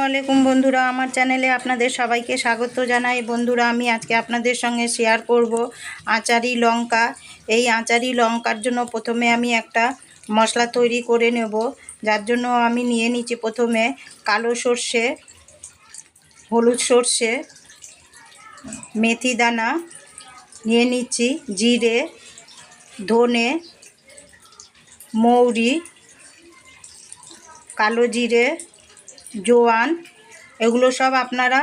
আলাইকুম বন্ধুরা, আমার চ্যানেলে আপনাদের সবাইকে স্বাগত জানাই। বন্ধুরা, আমি আজকে আপনাদের সঙ্গে শেয়ার করব আচারি লঙ্কা। এই আচারি লঙ্কার জন্য প্রথমে আমি একটা মশলা তৈরি করে নেব, যার জন্য আমি নিয়ে নিচ্ছি প্রথমে কালো সর্ষে, হলুদ সর্ষে, মেথি দানা নিয়ে নিচ্ছি, জিরে, ধনে, মৌরি, কালো জিরে, জোয়ান, এগুলো সব আপনারা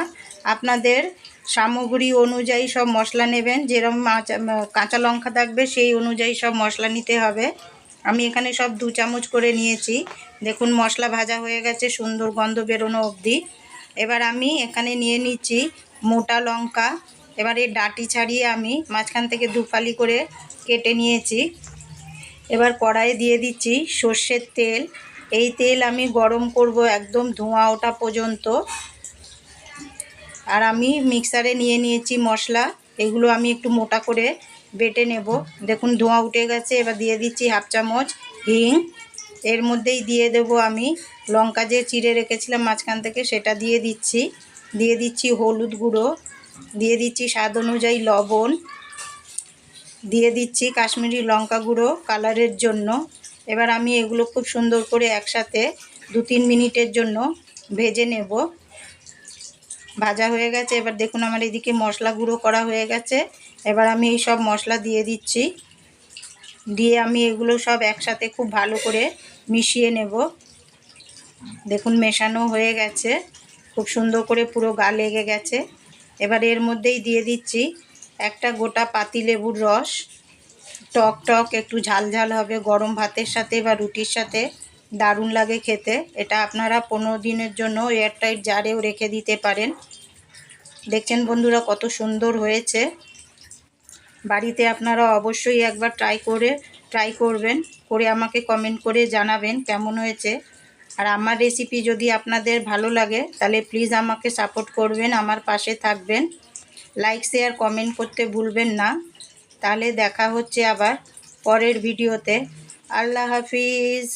আপনাদের সামগ্রী অনুযায়ী সব মশলা নেবেন। যেরকম কাঁচা লঙ্কা থাকবে সেই অনুযায়ী সব মশলা নিতে হবে। আমি এখানে সব 2 চামচ করে নিয়েছি। দেখুন মশলা ভাজা হয়ে গেছে, সুন্দর গন্ধ বেরোনো অবধি। এবার আমি এখানে নিয়ে নিচ্ছি মোটা লঙ্কা। এবার এই ডাঁটি ছাড়িয়ে আমি মাঝখান থেকে 2 ফালি করে কেটে নিয়েছি। এবার কড়াইয়ে দিয়ে দিচ্ছি সর্ষের তেল। এই তেল আমি গরম করব একদম ধোঁয়া ওঠা পর্যন্ত। আর আমি মিক্সারে নিয়ে নিয়েছি মশলা, এগুলো আমি একটু মোটা করে বেটে নেব। দেখুন ধোঁয়া উঠে গেছে। এবার দিয়ে দিচ্ছি 1/2 চামচ হিং। এর মধ্যেই দিয়ে দেব আমি লঙ্কা যে চিড়ে রেখেছিলাম মাঝখান থেকে, সেটা দিয়ে দিচ্ছি হলুদ গুঁড়ো, দিয়ে দিচ্ছি স্বাদ অনুযায়ী লবণ, দিয়ে দিচ্ছি কাশ্মীরি লঙ্কা গুঁড়ো কালারের জন্য। এবার আমি এগুলো খুব সুন্দর করে একসাথে 2-3 মিনিটের জন্য ভেজে নেব। ভাজা হয়ে গেছে। এবার দেখুন আমার এদিকে মশলা গুঁড়ো করা হয়ে গেছে। এবার আমি এই সব মশলা দিয়ে দিচ্ছি, দিয়ে আমি এগুলো সব একসাথে খুব ভালো করে মিশিয়ে নেব। দেখুন মেশানো হয়ে গেছে, খুব সুন্দর করে পুরো গা লেগে গেছে। এবার এর মধ্যেই দিয়ে দিচ্ছি একটা গোটা পাতিলেবুর রস। টক টক একটু ঝাল ঝাল হবে, গরম ভাতের সাথে বা রুটির সাথে দারুণ লাগে খেতে। এটা আপনারা 15 দিনের জন্য এয়ারটাইট জারেও রেখে দিতে পারেন। দেখছেন বন্ধুরা কত সুন্দর হয়েছে। বাড়িতে আপনারা অবশ্যই একবার ট্রাই করবেন, করে আমাকে কমেন্ট করে জানাবেন কেমন হয়েছে। আর আমার রেসিপি যদি আপনাদের ভালো লাগে তাহলে প্লিজ আমাকে সাপোর্ট করবেন, আমার পাশে থাকবেন। লাইক শেয়ার কমেন্ট করতে ভুলবেন না। তাহলে দেখা হচ্ছে আবার পরের ভিডিওতে। আল্লাহ হাফিজ।